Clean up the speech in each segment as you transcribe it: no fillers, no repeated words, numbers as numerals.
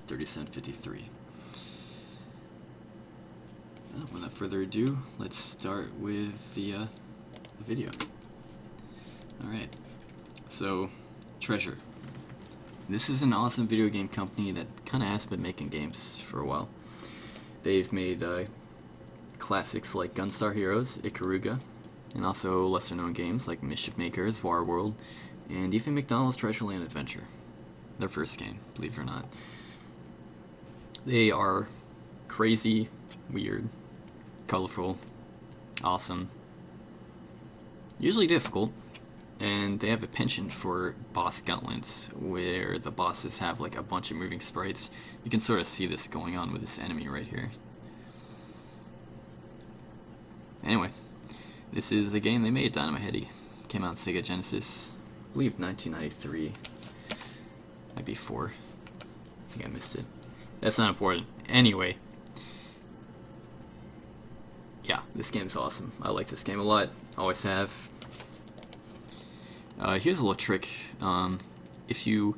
3753. Without further ado, let's start with the video. Alright, so Treasure. This is an awesome video game company that kind of has been making games for a while. They've made classics like Gunstar Heroes, Ikaruga, and also lesser known games like Mischief Makers, War World, and even McDonald's Treasureland Adventure. Their first game, believe it or not. They are crazy, weird, colorful, awesome, usually difficult, and they have a penchant for boss gauntlets where the bosses have like a bunch of moving sprites. You can sort of see this going on with this enemy right here. Anyway, this is a game they made, Dynamite Headdy. Came out on Sega Genesis, I believe 1993. Might be 4. I think I missed it. That's not important. Anyway, yeah, this game's awesome. I like this game a lot. Always have. Here's a little trick. If you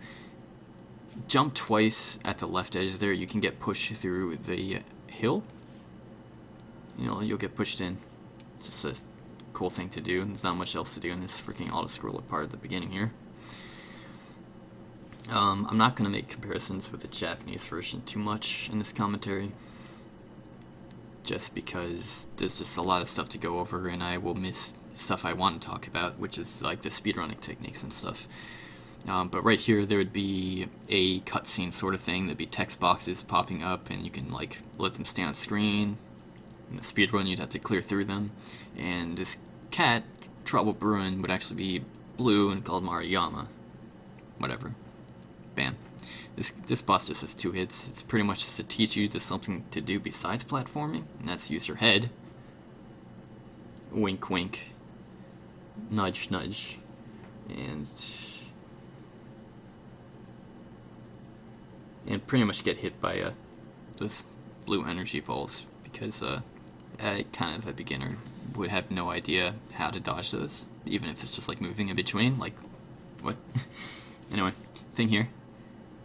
jump twice at the left edge there, you can get pushed through the hill. You know, you'll get pushed in. It's just a cool thing to do. There's not much else to do in this freaking auto-scroller part at the beginning here. I'm not going to make comparisons with the Japanese version too much in this commentary, just because there's just a lot of stuff to go over and I will miss stuff I want to talk about, which is like the speedrunning techniques and stuff. But right here there would be a cutscene sort of thing. There'd be text boxes popping up and you can like let them stay on screen. In the speedrun you'd have to clear through them, and this cat, Trouble Bruin, would actually be blue and called Maruyama. Whatever. Bam. This boss just has 2 hits. It's pretty much just to teach you there's something to do besides platforming, and that's use your head. Wink wink. Nudge nudge. And pretty much get hit by those blue energy balls, because kind of a beginner would have no idea how to dodge those, even if it's just like moving in between. Like, what? Anyway, thing here.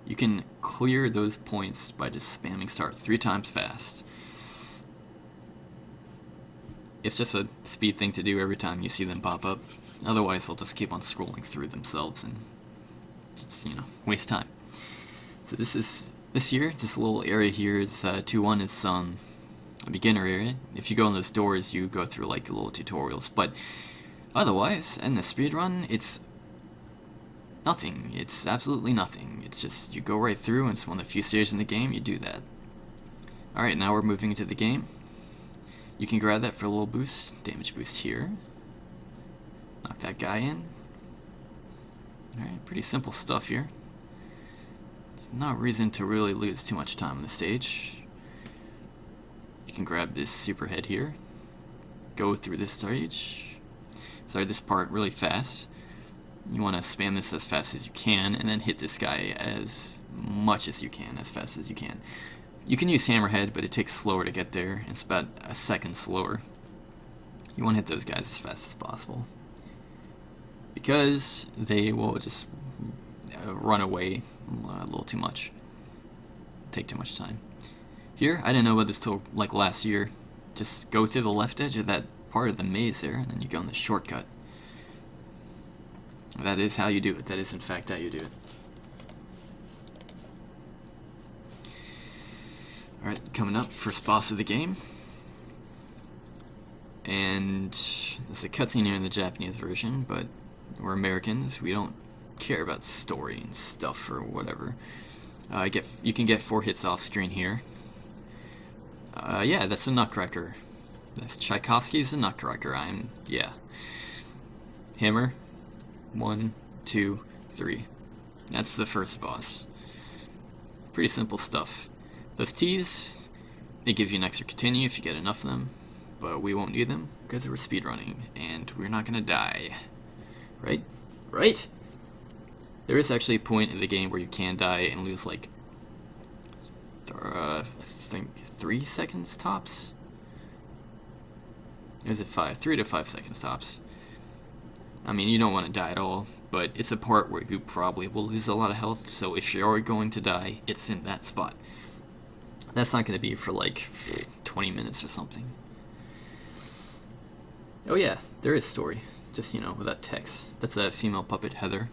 You can clear those points by just spamming start 3 times fast. It's just a speed thing to do every time you see them pop up. Otherwise, they'll just keep on scrolling through themselves and just, you know, waste time. So this here, this little area here is 2-1 is a beginner area. If you go in those doors, you go through like little tutorials. But otherwise, in the speedrun, it's nothing. It's absolutely nothing. It's just you go right through, and it's one of the few stages in the game you do that. Alright, now we're moving into the game. You can grab that for a little boost, damage boost here. Knock that guy in. Alright, pretty simple stuff here. There's not reason to really lose too much time on the stage. You can grab this super head here. Go through this stage. Sorry, this part really fast. You want to spam this as fast as you can, and then hit this guy as much as you can, as fast as you can. You can use Hammerhead, but it takes slower to get there. It's about a second slower. You want to hit those guys as fast as possible, because they will just run away a little too much. Take too much time. Here, I didn't know about this till like last year. Just go through the left edge of that part of the maze there, and then you go in the shortcut. That is how you do it. That is in fact how you do it. Alright, coming up, first boss of the game. And there's a cutscene here in the Japanese version, but we're Americans. We don't care about story and stuff or whatever. You can get 4 hits off screen here. Yeah, that's a Nutcracker. That's Tchaikovsky's a Nutcracker. Yeah. Hammer. 1, 2, 3. That's the first boss. Pretty simple stuff. Those T's, they give you an extra continue if you get enough of them, but we won't need them because we're speedrunning and we're not gonna die. Right? Right? There is actually a point in the game where you can die and lose like I think 3 seconds tops. Or is it 5? 3 to 5 seconds tops. I mean, you don't want to die at all, but it's a part where you probably will lose a lot of health, so if you're going to die, it's in that spot. That's not going to be for like 20 minutes or something. Oh yeah, there is story, just, you know, without text. That's a female puppet, Heather.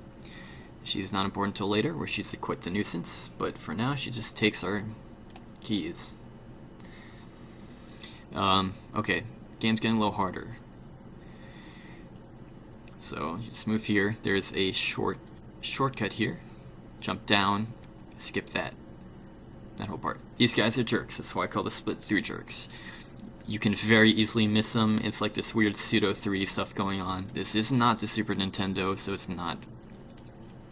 She's not important till later, where she's quite the nuisance, but for now she just takes our keys. Okay, game's getting a little harder. So you just move here. There's a shortcut here. Jump down, skip that whole part. These guys are jerks. That's why I call the split through jerks. You can very easily miss them. It's like this weird pseudo 3D stuff going on. This is not the Super Nintendo, so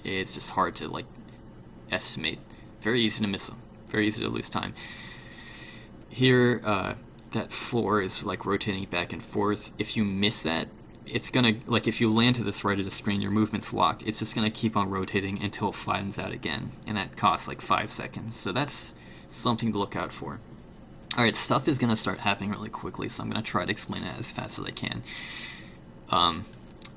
it's just hard to like estimate. Very easy to miss them. Very easy to lose time. Here, that floor is like rotating back and forth. If you miss that, it's gonna, like, if you land to this right of the screen, your movement's locked. It's just gonna keep on rotating until it flattens out again, and that costs like 5 seconds. So that's something to look out for. Alright, stuff is gonna start happening really quickly, so I'm gonna try to explain it as fast as I can.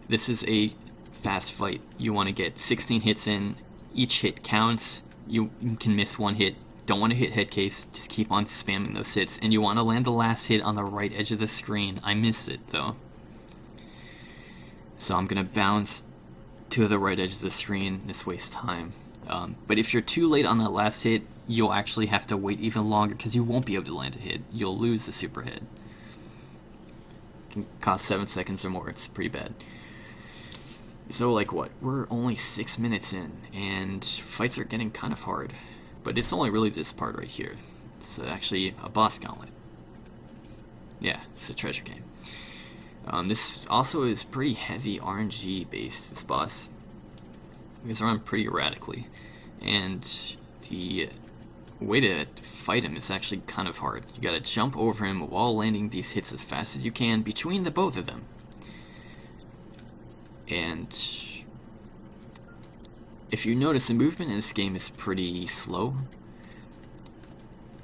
This is a fast fight. You want to get 16 hits in. Each hit counts. You can miss one hit. Don't want to hit head case. Just keep on spamming those hits, and you want to land the last hit on the right edge of the screen. I missed it though. So I'm going to bounce to the right edge of the screen. This wastes time. But if you're too late on that last hit, you'll actually have to wait even longer because you won't be able to land a hit. You'll lose the super hit. It can cost 7 seconds or more. It's pretty bad. So like what? We're only 6 minutes in, and fights are getting kind of hard. But it's only really this part right here. It's actually a boss gauntlet. Yeah, it's a treasure game. This also is pretty heavy RNG based, this boss. He moves around pretty erratically, and the way to fight him is actually kind of hard. You gotta jump over him while landing these hits as fast as you can between the both of them. And if you notice, the movement in this game is pretty slow,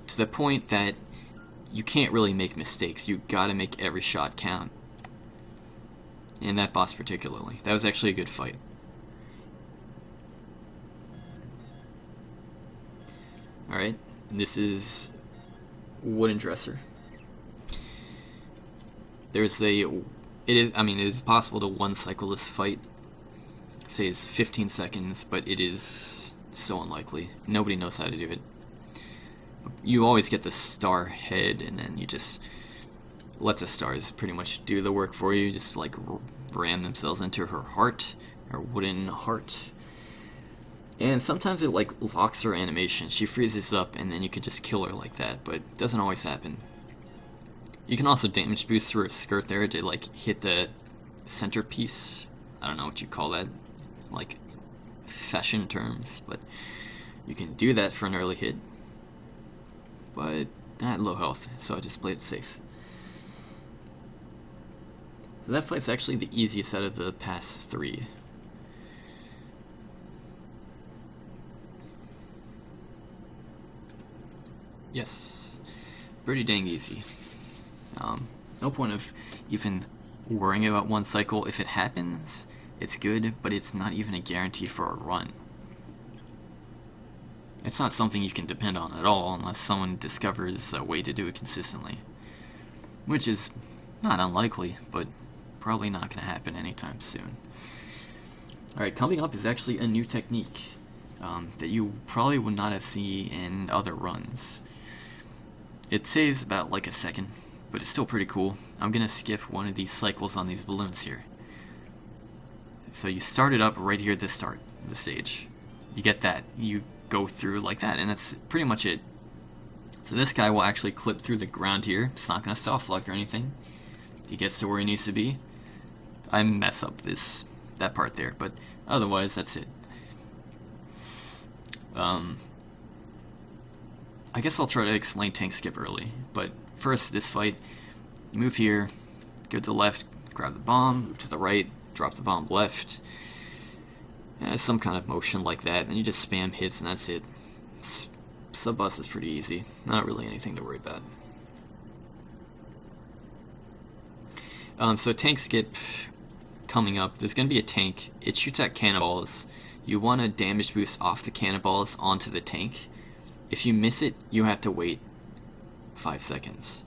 to the point that you can't really make mistakes. You gotta make every shot count. And that boss particularly. That was actually a good fight. Alright, this is wooden dresser. There's it is possible to one cycle this fight. Say it's 15 seconds, but it is so unlikely. Nobody knows how to do it. You always get the star head, and then you just let the stars pretty much do the work for you. Just like ram themselves into her heart, her wooden heart. And sometimes it like locks her animation. She freezes up, and then you could just kill her like that, but it doesn't always happen. You can also damage boost through her skirt there to like hit the centerpiece. I don't know what you call that, like fashion terms, but you can do that for an early hit. But at low health, so I just played it safe. So that fight's actually the easiest out of the past 3. Yes, pretty dang easy. No point of even worrying about one cycle. If it happens, it's good, but it's not even a guarantee for a run. It's not something you can depend on at all unless someone discovers a way to do it consistently. Which is not unlikely, but probably not going to happen anytime soon. Alright, coming up is actually a new technique that you probably would not have seen in other runs. It saves about like a second, but it's still pretty cool. I'm going to skip one of these cycles on these balloons here. So you start it up right here at the start of the stage. You get that. You go through like that, and that's pretty much it. So this guy will actually clip through the ground here. It's not going to soft lock or anything. He gets to where he needs to be. I mess up that part there, but otherwise that's it. I guess I'll try to explain tank skip early, but first this fight, you move here, go to the left, grab the bomb, move to the right, drop the bomb left. Some kind of motion like that, and you just spam hits, and that's it. Sub-boss is pretty easy, not really anything to worry about. So tank skip, coming up, there's going to be a tank. It shoots at cannonballs. You want to damage boost off the cannonballs onto the tank. If you miss it, you have to wait 5 seconds.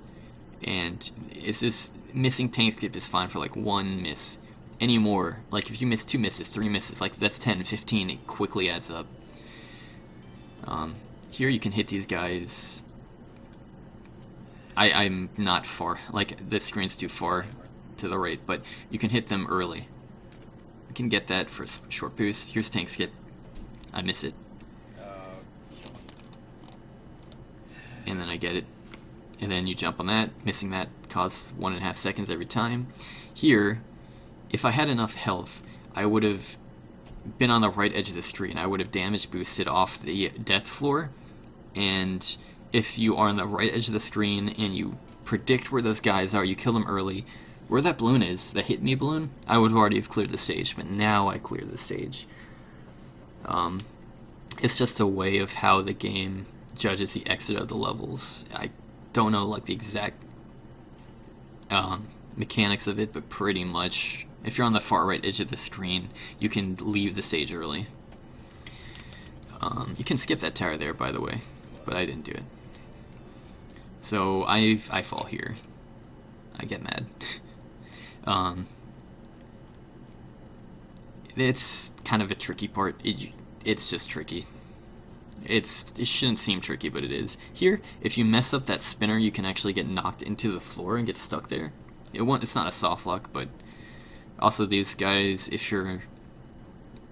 And it's just missing tank skip is fine for like 1 miss. Any more, like if you miss 2 misses, 3 misses, like that's 10, 15, it quickly adds up. Here you can hit these guys. I'm not far, like this screen's too far to the right, but you can hit them early. You can get that for a short boost. Here's tank skip. I miss it. And then I get it. And then you jump on that. Missing that costs 1.5 seconds every time. Here, if I had enough health, I would have been on the right edge of the screen. I would have damage boosted off the death floor. And if you are on the right edge of the screen and you predict where those guys are, you kill them early. Where that balloon is, the hit me balloon, I would have already have cleared the stage, but now I clear the stage. It's just a way of how the game judges the exit of the levels. I don't know like the exact mechanics of it, but pretty much if you're on the far right edge of the screen, you can leave the stage early. You can skip that tower there, by the way, but I didn't do it. So I fall here. I get mad. It's kind of a tricky part. It's just tricky. It shouldn't seem tricky, but it is. Here, if you mess up that spinner, you can actually get knocked into the floor and get stuck there. It's not a soft lock, but also these guys, if you're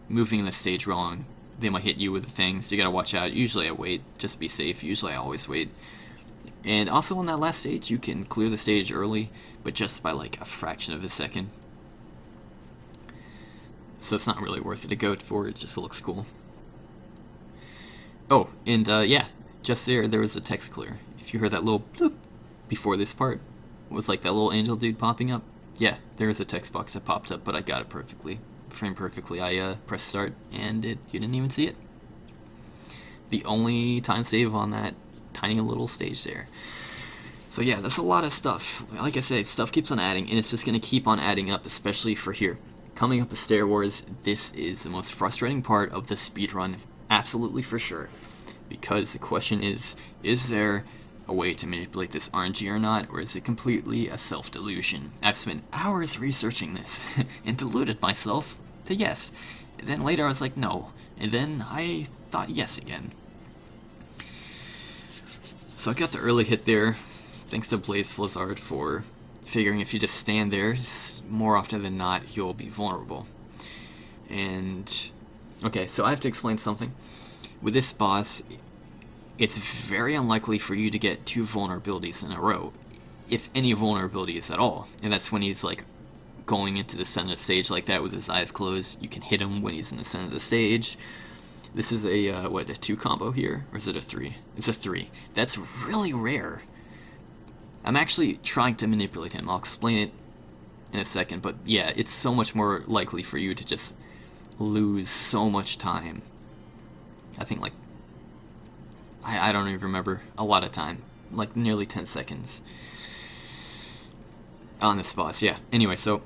moving the stage wrong, they might hit you with the thing, so you gotta watch out. Usually I wait, just to be safe. Usually I always wait. And also on that last stage, you can clear the stage early, but just by like a fraction of a second. So it's not really worth it to go for, it just looks cool. Oh, and yeah, just there was a text clear. If you heard that little bloop before this part, it was like that little angel dude popping up. Yeah, there was a text box that popped up, but I got it perfectly, framed perfectly. I pressed start, and you didn't even see it. The only time save on that tiny little stage there. So yeah, that's a lot of stuff. Like I say, stuff keeps on adding, and it's just going to keep on adding up, especially for here. Coming up with Stair Wars, this is the most frustrating part of the speedrun, absolutely for sure. Because the question is there a way to manipulate this RNG or not, or is it completely a self-delusion? I've spent hours researching this, and deluded myself to yes. And then later I was like, no. And then I thought yes again. So I got the early hit there, thanks to Blaze Flizzard for figuring if you just stand there, more often than not, you'll be vulnerable. And, okay, so I have to explain something. With this boss, it's very unlikely for you to get 2 vulnerabilities in a row, if any vulnerabilities at all. And that's when he's like going into the center of the stage like that with his eyes closed. You can hit him when he's in the center of the stage. This is a, a 2 combo here, or is it a 3? It's a 3. That's really rare. I'm actually trying to manipulate him. I'll explain it in a second, but yeah, it's so much more likely for you to just lose so much time. I think like, I don't even remember, a lot of time, like nearly 10 seconds on this boss, yeah. Anyway, so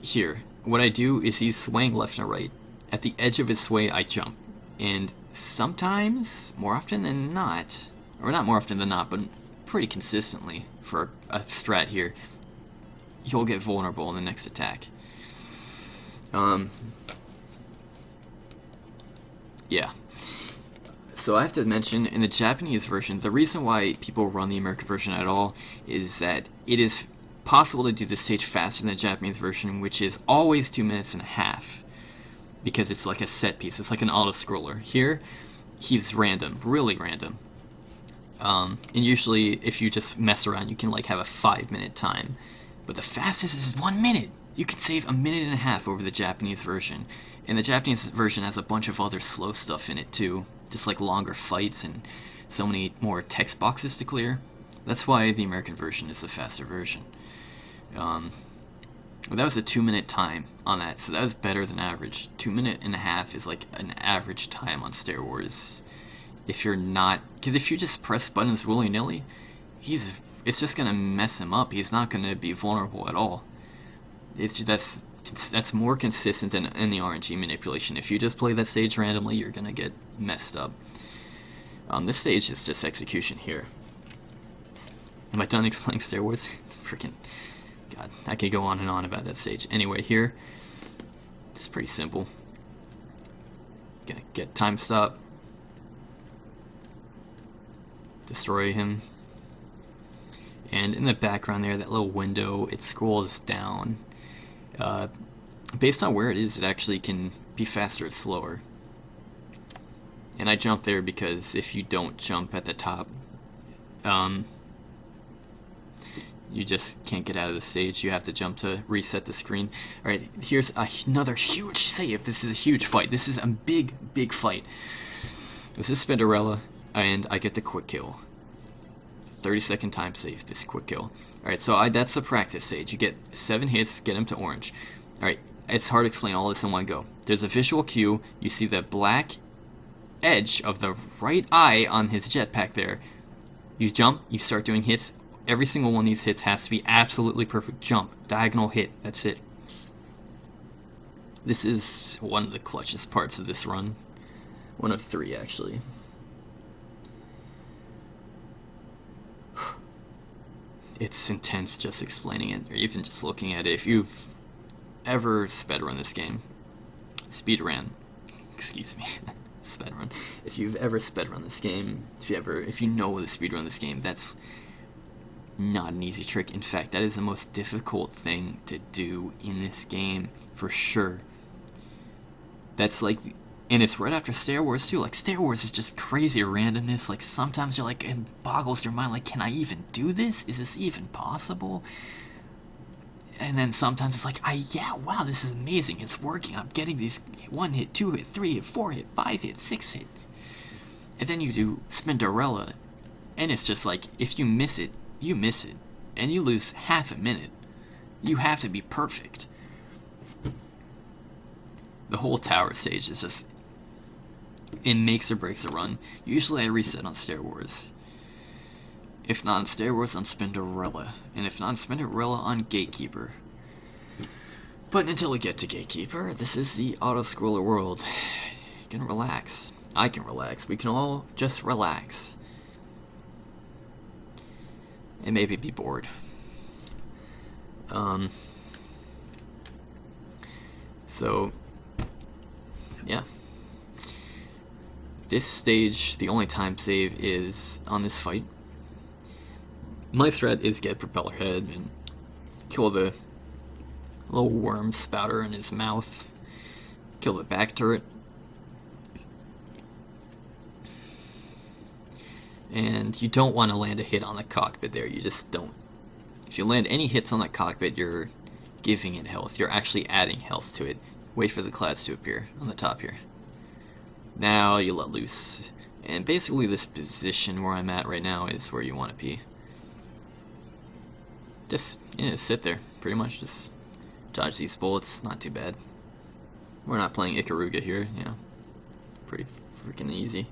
here, what I do is he's swaying left and right. At the edge of his sway, I jump. And sometimes, more often than not, or not more often than not, but pretty consistently for a strat here, you'll get vulnerable in the next attack. Yeah. So I have to mention, in the Japanese version, the reason why people run the American version at all is that it is possible to do this stage faster than the Japanese version, which is always 2.5 minutes. Because it's like a set piece, it's like an auto-scroller. Here, he's random, really random. And usually, if you just mess around, you can like have a 5-minute time. But the fastest is 1 minute! You can save 1.5 minutes over the Japanese version. And the Japanese version has a bunch of other slow stuff in it too. Just like longer fights and so many more text boxes to clear. That's why the American version is the faster version. Well, that was a 2-minute time on that, so that was better than average. 2.5 minutes is like an average time on Stair Wars. If you're not, because if you just press buttons willy-nilly, it's just gonna mess him up. He's not gonna be vulnerable at all. That's That's more consistent than in the RNG manipulation. If you just play that stage randomly, you're gonna get messed up. This stage is just execution here. Am I done explaining Star Wars? Freaking God, I could go on and on about that stage. Anyway, here, it's pretty simple. Gonna get time stop, destroy him, and in the background there, that little window, it scrolls down. Based on where it is, it actually can be faster or slower. And I jump there because if you don't jump at the top, you just can't get out of the stage. You have to jump to reset the screen. Alright, here's another huge save. This is a huge fight. This is a big fight. This is Spinderella, and I get the quick kill. 30-second time save, this quick kill. Alright, so that's the practice stage. You get 7 hits, get him to orange. Alright, it's hard to explain all this in one go. There's a visual cue. You see the black edge of the right eye on his jetpack there. You jump, you start doing hits. Every single one of these hits has to be absolutely perfect. Jump, diagonal hit, that's it. This is one of the clutchest parts of this run. One of 3, actually. It's intense just explaining it, or even just looking at it. If you've ever speedrun this game, excuse me, speedrun. If you've ever speedrun this game, if you know the speedrun this game, that's not an easy trick. In fact, that is the most difficult thing to do in this game, for sure. That's like, and it's right after Star Wars too. Like, Star Wars is just crazy randomness. Like, sometimes you're like, it boggles your mind, like, can I even do this? Is this even possible? And then sometimes it's like, yeah, wow, this is amazing. It's working. I'm getting these 1 hit, 2 hit, 3 hit, 4 hit, 5 hit, 6 hit. And then you do Spinderella, and it's just like, if you miss it, you miss it, and you lose half a minute. You have to be perfect. The whole tower stage is just, it makes or breaks a run. Usually I reset on Star Wars. If not on Star Wars, on Spinderella. And if not on Spinderella, on Gatekeeper. But until we get to Gatekeeper, this is the auto-scroller world. You can relax. I can relax. We can all just relax. And maybe be bored. So, yeah. This stage, the only time save is on this fight. My strat is get Propeller Head and kill the little worm spouter in his mouth. Kill the back turret. And you don't want to land a hit on the cockpit there. You just don't. If you land any hits on the cockpit, you're giving it health. You're actually adding health to it. Wait for the clouds to appear on the top here. Now you let loose. And basically this position where I'm at right now is where you want to be. Just, sit there. Pretty much just dodge these bullets. Not too bad. We're not playing Ikaruga here, Pretty freaking easy.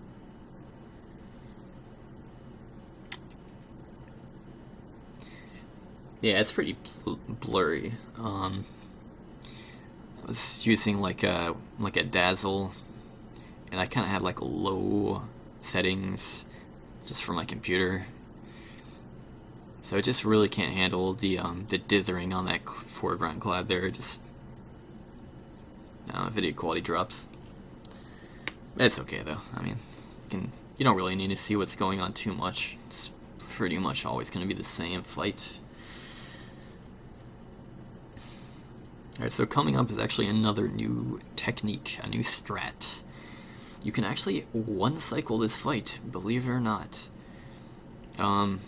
Yeah, it's pretty blurry. I was using like a dazzle, and I kind of had like low settings just for my computer, so it just really can't handle the dithering on that foreground cloud there. Just video quality drops. It's okay though. I mean, you don't really need to see what's going on too much. It's pretty much always going to be the same fight. Alright, so coming up is actually another new technique, a new strat. You can actually one-cycle this fight, believe it or not. And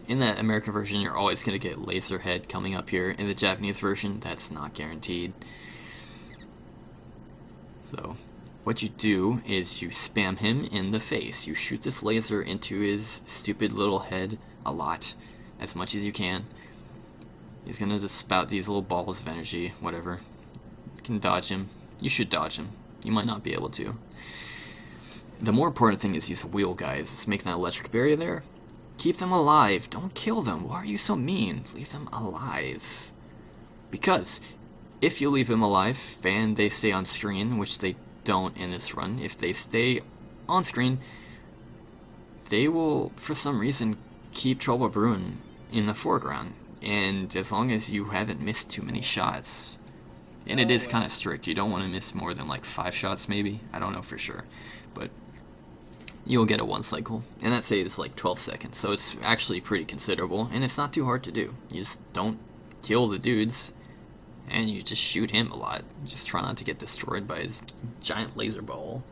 in the American version, you're always going to get Laser Head coming up here. In the Japanese version, that's not guaranteed. So, what you do is you spam him in the face. You shoot this laser into his stupid little head a lot, as much as you can. He's gonna just spout these little balls of energy, whatever. You can dodge him. You should dodge him. You might not be able to. The more important thing is these wheel guys. Just make that electric barrier there. Keep them alive. Don't kill them. Why are you so mean? Leave them alive. Because if you leave them alive and they stay on screen, which they don't in this run, if they stay on screen, they will, for some reason, keep Trouble Brewing in the foreground. And as long as you haven't missed too many shots, and it is kind of strict, you don't want to miss more than like 5 shots maybe, I don't know for sure, but you'll get a 1 cycle, and that saves like 12 seconds, so it's actually pretty considerable, and it's not too hard to do. You just don't kill the dudes, and you just shoot him a lot. Just try not to get destroyed by his giant laser ball.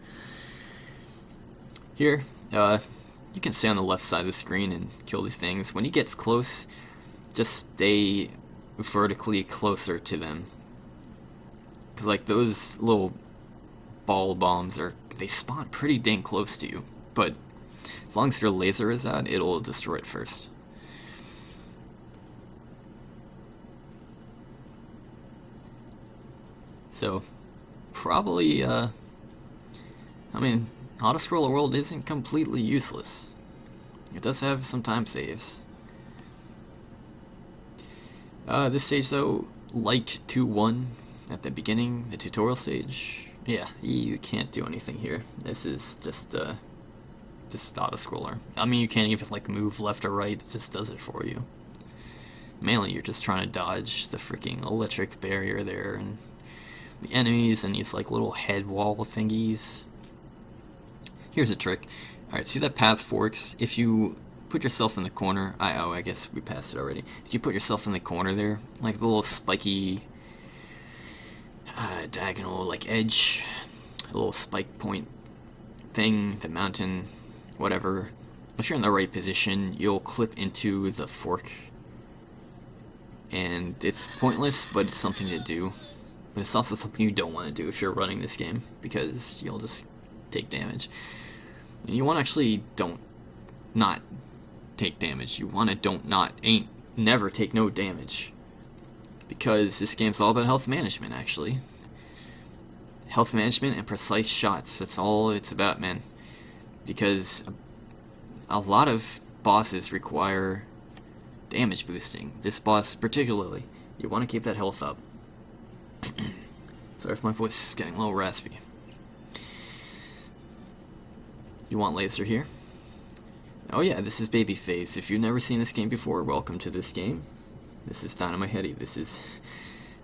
Here, you can stay on the left side of the screen and kill these things. When he gets close, just stay vertically closer to them. Because like those little ball bombs they spawn pretty dang close to you. But as long as your laser is out, it'll destroy it first. So, probably, I mean, Auto-Scroller World isn't completely useless. It does have some time saves. This stage, though, like 2-1 at the beginning, the tutorial stage, yeah, you can't do anything here. This is just Auto-Scroller. I mean, you can't even, like, move left or right, it just does it for you. Mainly, you're just trying to dodge the freaking electric barrier there, and the enemies and these like little head wall thingies. Here's a trick. Alright, see that path forks? If you put yourself in the corner, I guess we passed it already. If you put yourself in the corner there, like the little spiky diagonal like edge, a little spike point thing, the mountain, whatever. If you're in the right position, you'll clip into the fork. And it's pointless, but it's something to do. But it's also something you don't want to do if you're running this game, because you'll just take damage. And you want to actually don't not take damage. You want to never take no damage. Because this game's all about health management, actually. Health management and precise shots, that's all it's about, man. Because a lot of bosses require damage boosting. This boss particularly. You want to keep that health up. Sorry if my voice is getting a little raspy. You want laser here? Oh yeah, this is Babyface. If you've never seen this game before, welcome to this game. This is Dynamite Headdy. This is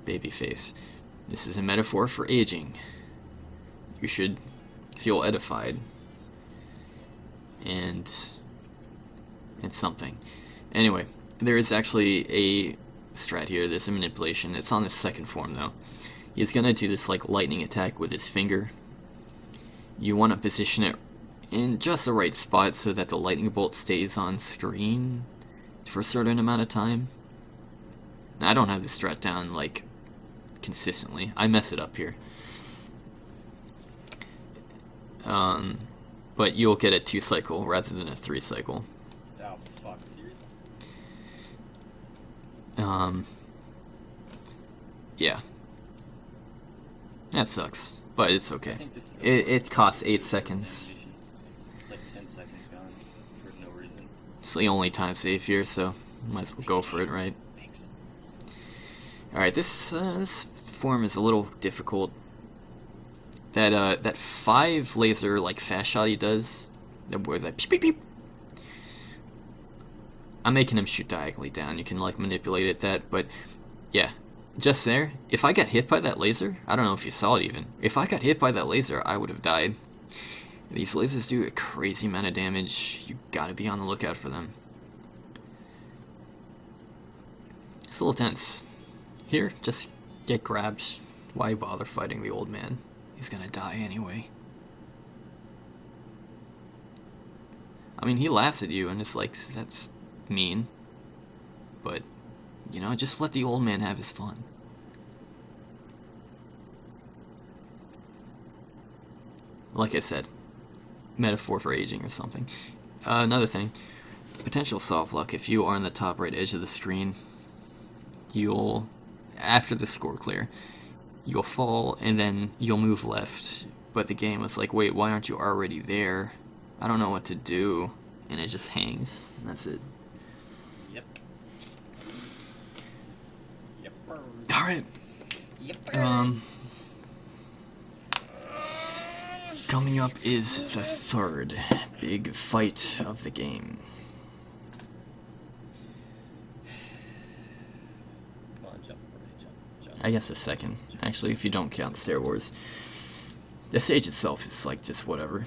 Babyface. This is a metaphor for aging. You should feel edified. And something. Anyway, there is actually a strat here. There's a manipulation. It's on the second form though. He's gonna do this like lightning attack with his finger. You want to position it in just the right spot so that the lightning bolt stays on screen for a certain amount of time. Now, I don't have this strat down like consistently. I mess it up here. But you'll get a 2 cycle rather than a 3 cycle. Oh fuck, seriously? Yeah. That sucks, but it's okay. It costs 8 seconds. It's like 10 seconds gone for no reason. It's the only time save here, so might as well go for it, right? Thanks. Alright, this form is a little difficult. That 5 laser like fast shot he does, where that peep peep peep. I'm making him shoot diagonally down. You can like manipulate it but yeah, just there. If I got hit by that laser, I don't know if you saw it even. If I got hit by that laser, I would have died. These lasers do a crazy amount of damage. You gotta be on the lookout for them. It's a little tense. Here, just get grabbed. Why bother fighting the old man? He's gonna die anyway. I mean, he laughs at you and it's like, that's mean. But, you know, just let the old man have his fun. Like I said, metaphor for aging or something. Another thing, potential soft luck. If you are on the top right edge of the screen, you'll, after the score clear, you'll fall and then you'll move left. But the game was like, wait, why aren't you already there? I don't know what to do. And it just hangs. And that's it. Yep. Alright. Yippers! Coming up is the third big fight of the game. Come on, jump, jump. I guess the second, actually, if you don't count Star Wars. The stage itself is like just whatever.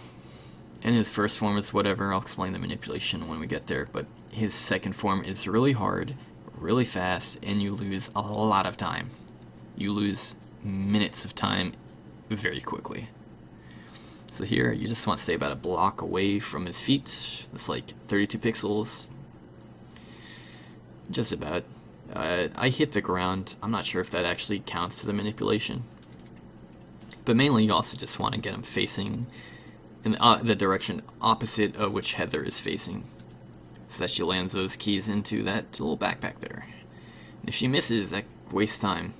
And his first form is whatever. I'll explain the manipulation when we get there, but his second form is really hard, really fast, and you lose a lot of time. You lose minutes of time very quickly. So here, you just want to stay about a block away from his feet. That's like 32 pixels. Just about. I hit the ground. I'm not sure if that actually counts to the manipulation. But mainly, you also just want to get him facing in the direction opposite of which Heather is facing, so that she lands those keys into that little backpack there. And if she misses, that wastes time.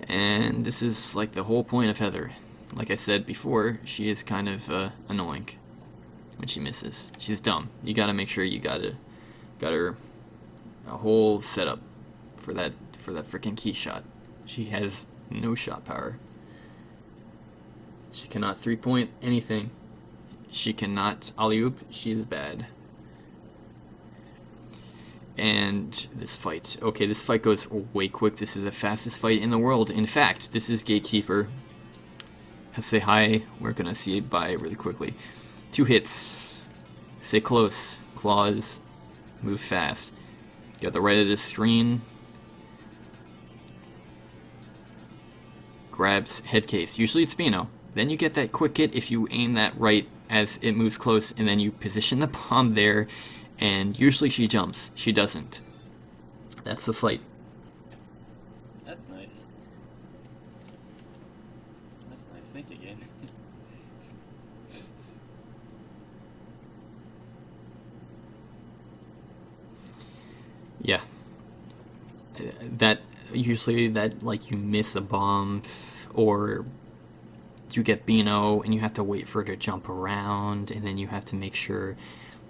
And this is like the whole point of Heather. Like I said before, she is kind of annoying when she misses. She's dumb. You gotta make sure you got her a whole setup for that freaking key shot. She has no shot power. She cannot 3-point anything. She cannot alley-oop. She is bad. And this fight. Okay, this fight goes way quick. This is the fastest fight in the world. In fact, this is Gatekeeper. Say hi. We're gonna see it bye really quickly. 2 hits. Stay close. Claws. Move fast. Got the right of the screen. Grabs head case. Usually it's Bino. Then you get that quick hit if you aim that right as it moves close, and then you position the bomb there. And usually she jumps. She doesn't. That's the fight. That's nice. That's nice. Think again. Yeah. That usually that like you miss a bomb or you get Bino and you have to wait for her to jump around, and then you have to make sure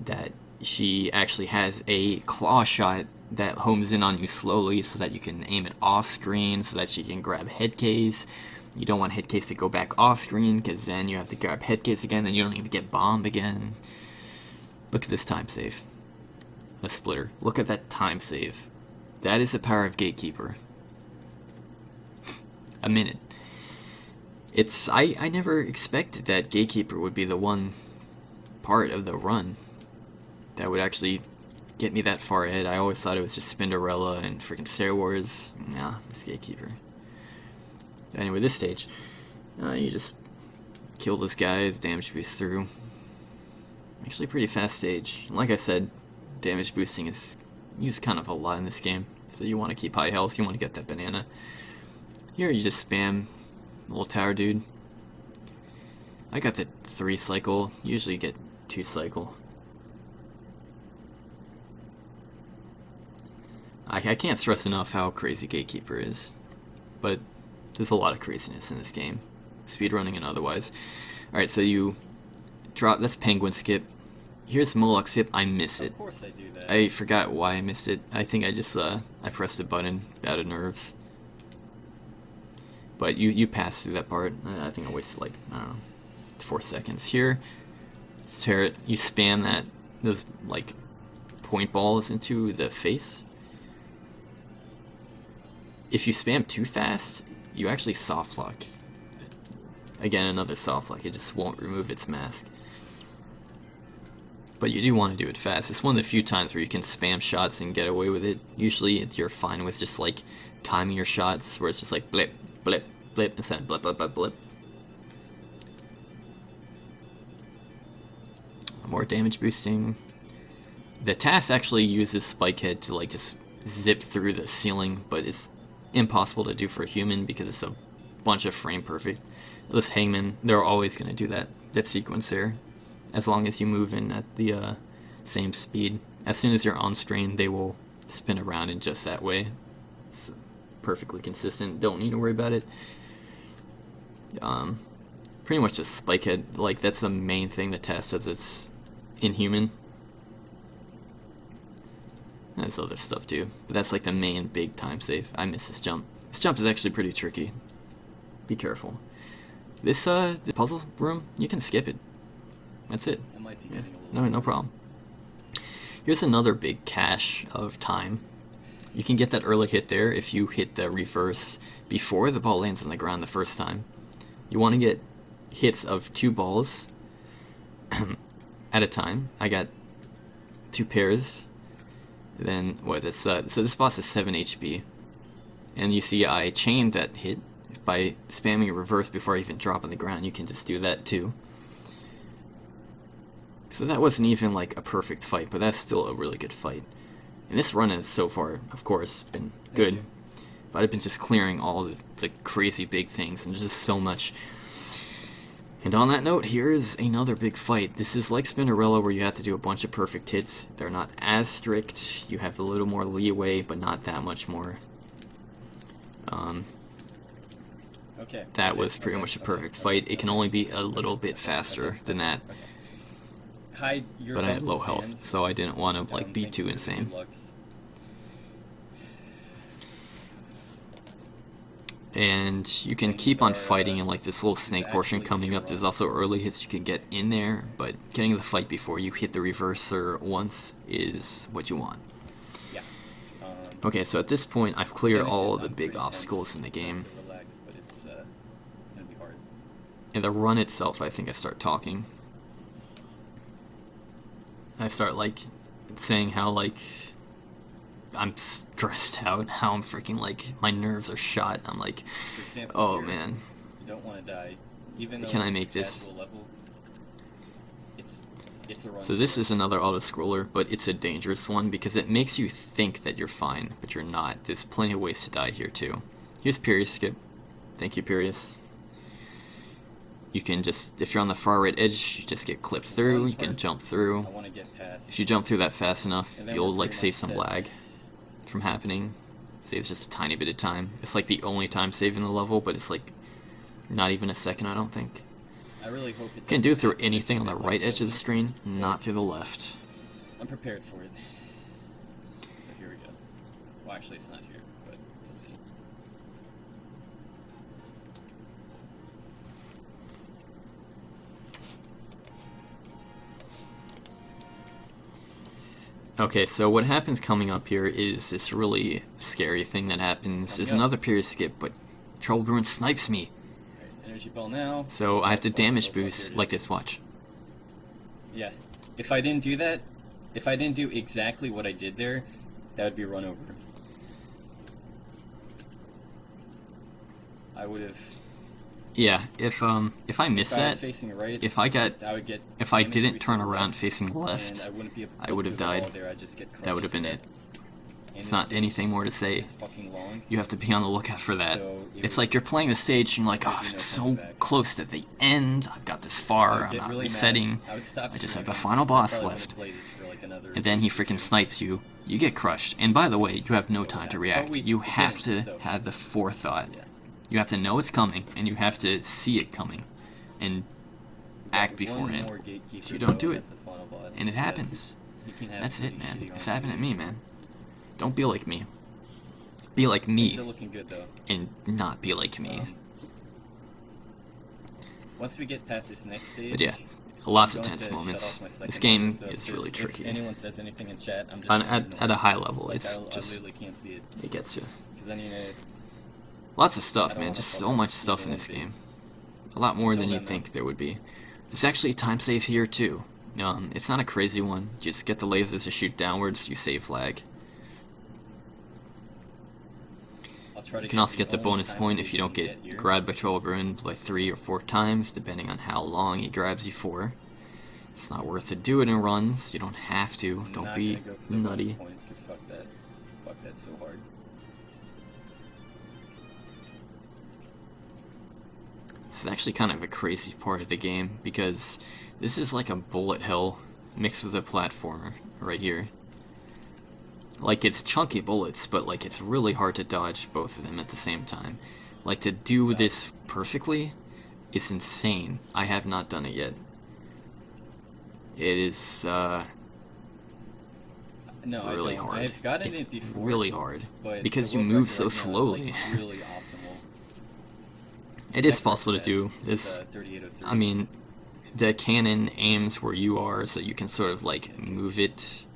that she actually has a claw shot that homes in on you slowly so that you can aim it off screen so that she can grab head case. You don't want head case to go back off screen because then you have to grab head case again and you don't even get bomb again. Look at this time save. A splitter. Look at that time save. That is the power of Gatekeeper. A minute. I never expected that Gatekeeper would be the one part of the run that would actually get me that far ahead. I always thought it was just Spinderella and freaking Star Wars. Nah, it's Gatekeeper. So anyway, this stage, you just kill those guys, damage boost through. Actually, pretty fast stage. Like I said, damage boosting is used kind of a lot in this game, so you want to keep high health. You want to get that banana. Here, you just spam the little tower dude. I got the 3 cycle. Usually, you get 2 cycle. I can't stress enough how crazy Gatekeeper is, but there's a lot of craziness in this game, speedrunning and otherwise. Alright, so you drop, that's Penguin skip. Here's Moloch skip, I miss it. Of course I do that. I forgot why I missed it. I think I just, I pressed a button, out of nerves. But you pass through that part. I think I wasted like, I don't know, 4 seconds. Here, tear it, you spam that, those like point balls into the face. If you spam too fast, you actually soft lock. Again, another soft lock, it just won't remove its mask. But you do want to do it fast. It's one of the few times where you can spam shots and get away with it. Usually you're fine with just like timing your shots where it's just like blip, blip, blip, instead of blip, blip, blip, blip. More damage boosting. The TAS actually uses Spikehead to like just zip through the ceiling, but it's impossible to do for a human because it's a bunch of frame perfect. This Hangman, they're always going to do that sequence there, as long as you move in at the same speed. As soon as you're on screen, they will spin around in just that way. It's perfectly consistent, don't need to worry about it. Pretty much just Spikehead, like that's the main thing the test does. It's inhuman. There's other stuff too, but that's like the main big time save. I miss this jump. This jump is actually pretty tricky. Be careful. This puzzle room, you can skip it. That's it. I might be Yeah. getting a little No problem. Here's another big cache of time. You can get that early hit there if you hit the reverse before the ball lands on the ground the first time. You want to get hits of 2 balls at a time. I got 2 pairs. Then what? It's so this boss is 7 HP, and you see I chained that hit by spamming a reverse before I even drop on the ground. You can just do that too. So that wasn't even like a perfect fight, but that's still a really good fight. And this run has so far, of course, been good. But I've been just clearing all the crazy big things, and there's just so much. And on that note, here is another big fight. This is like Spinnerella, where you have to do a bunch of perfect hits. They're not as strict. You have a little more leeway, but not that much more. Okay. That was pretty much a perfect fight. It can only be a little bit faster than that. Hide your But I had guns' low health, hands. so I didn't want to like be Thank too you for the insane. good luck. And you can Things keep on are, fighting in like this little this is snake portion actually coming your up. There's run. also early hits you can get in there, but getting the fight before you hit the reverser once is what you want. Yeah. Okay, so at this point I've cleared Gonna- all I'm the big pretty obstacles tense, in the trying game. to relax, but it's gonna be hard. In the run itself, I think I start talking. I start like saying how like I'm stressed out, how I'm freaking like my nerves are shot. I'm like, For example, oh here, man, you don't want to die, even though Can I it's make this? casual level. It's a run. so this for is another auto-scroller, but it's a dangerous one because it makes you think that you're fine, but you're not. There's plenty of ways to die here too. Here's Perius skip. Thank you, Perius. You can just, if you're on the far right edge, you just get clipped This is through, one you can part jump through. I want to get past. If you jump through that fast enough, And then you'll we're like pretty save much some set. lag from happening. Saves just a tiny bit of time. It's like the only time save in the level, but it's like not even a second, I don't think. I really hope it You can do it doesn't through happen anything on the again, right like edge of the Toby. screen, not through the left. I'm prepared for it. So here we go. Well, actually, it's not here, but we'll see. Okay, so what happens coming up here is this really scary thing that happens. There's Coming up. another period skip, but Trouble Bruin snipes me. Alright, energy ball now. So I have to Oh, fuck, damage oh, fuck, here boost it like is. this, watch. Yeah. If I didn't do that, if I didn't do exactly what I did there, that would be run over. I would have. Yeah, if I miss If I was that, facing right, if I got, I would get. if I damage didn't boost turn to the around left, facing and left, I wouldn't be able to I clip would have through the wall died. there, I'd just get that would have crushed been to it. death. And It's this not stage anything more to say. is fucking long. You have to be on the lookout for that. So it It's would- like you're playing the stage and you're like, there'd oh, be no it's coming so back. close to the end. I've got this I far. would I'm get not really resetting. mad. I would stop I just have the streaming. final boss I probably left. wouldn't play this for like another And then he week or freaking two. snipes you. You get crushed. And by the way, you have no time to But react. we You have to didn't, so- have the forethought. Yeah. You have to know it's coming, and you have to see it coming, and act One beforehand. more gatekeeper So you don't though, do it. that's the final boss. And it He says happens. he can have That's really it, man. shitty It's arms. happened to me, man. Don't be like me. Be like me, Things are looking good though. and not be like me. Once we get past this next stage, But yeah, lots I'm of going tense to shut moments. off my This second game mic, so if is there's- really If tricky. anyone says anything in chat, I'm just On, gonna ignore at a it. high level, Like, it's I just, literally can't see it it gets you. because I need to. Lots of I stuff, don't man. wanna Just fuck so up much stuff in even this anything. game. A lot more Until than you then, though. think there would be. There's actually a time save here too. It's not a crazy one. You just get the lasers to shoot downwards. You save lag. I'll try to You can also get the only bonus time point save if you don't can get here. grabbed by Trouble Bruin by 3 or 4 times, depending on how long he grabs you for. It's not worth to do it in runs. You don't have to. I'm Don't not be gonna go for the bonus nutty. point, 'cause fuck that. Fuck that so hard. This is actually kind of a crazy part of the game because this is like a bullet hell mixed with a platformer right here. Like, it's chunky bullets, but like it's really hard to dodge both of them at the same time. Like, to do this perfectly is insane. I have not done it yet. It is Now No, really I don't. hard. I've gotten It's it before. really hard But because the you world move record so right now is, slowly. like, really optimal. It is Next possible to record do. is This, 3803. I mean, the cannon aims where you are, so you can sort of like move it.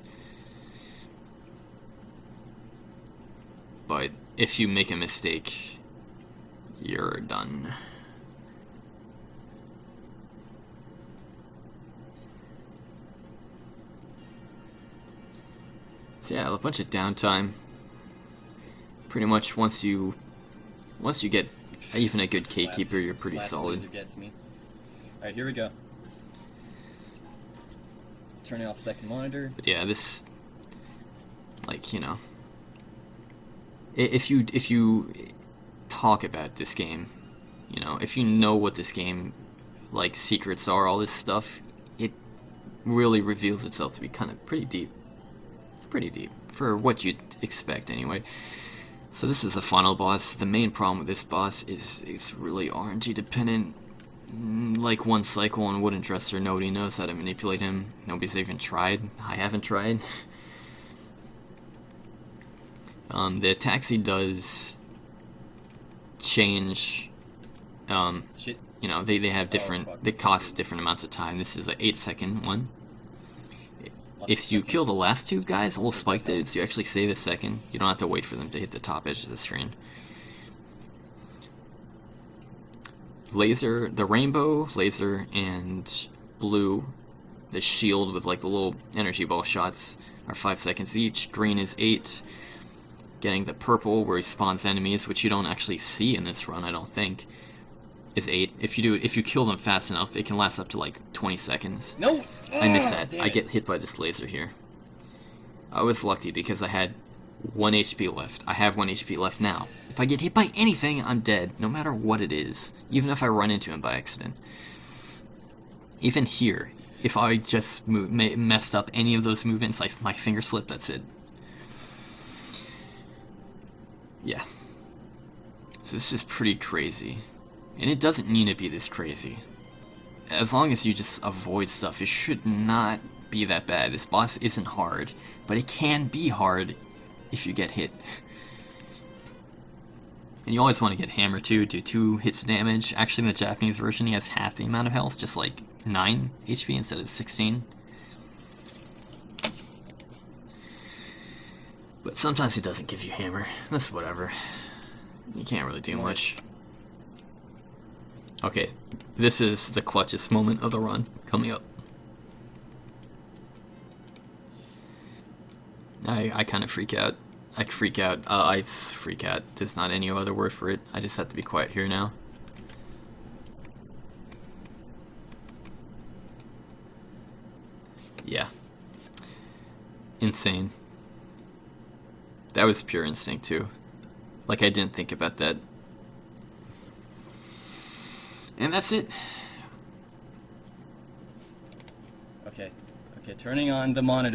But if you make a mistake, you're done. So yeah, a bunch of downtime. Pretty much once you get even a good gatekeeper, you're pretty solid. Laser gets me. All right, here we go. Turning off second monitor. But yeah, this, like, you know, if you talk about this game, you know, if you know what this game, like, secrets are, all this stuff, it really reveals itself to be kind of pretty deep for what you'd expect anyway. So this is a final boss. The main problem with this boss is it's really RNG dependent. Like one cycle and Wooden Dresser, nobody knows how to manipulate him. Nobody's even tried. I haven't tried. The taxi does change. Shit. You know, they have different. fuck, They that's cost not good. different amounts of time. This is an 8-second one. Lots If of you seconds. kill the last two guys, little That's a spike good dudes, you actually save a second. You don't have to wait for them to hit the top edge of the screen. Laser, the rainbow, laser, and blue, the shield with like the little energy ball shots are 5 seconds each. Green is 8. Getting the purple where he spawns enemies, which you don't actually see in this run, I don't think, is 8. If you kill them fast enough, it can last up to like 20 seconds. No! I miss that. Damn I it. get hit by this laser here. I was lucky because I had 1 HP left. I have 1 HP left now. If I get hit by anything, I'm dead, no matter what it is. Even if I run into him by accident. Even here, if I just messed up any of those movements, my finger slipped, that's it. Yeah. So this is pretty crazy. And it doesn't need to be this crazy. As long as you just avoid stuff, it should not be that bad. This boss isn't hard, but it can be hard if you get hit. And you always want to get hammer too, do 2 hits of damage. Actually, in the Japanese version, he has half the amount of health, just like 9 HP instead of 16. But sometimes it doesn't give you hammer. That's whatever. You can't really do much. Okay, this is the clutchest moment of the run coming up. I kind of freak out. I freak out. I freak out. There's not any other word for it. I just have to be quiet here now. Yeah. Insane. That was pure instinct too. Like I didn't think about that. And that's it. Okay, turning on the monitor.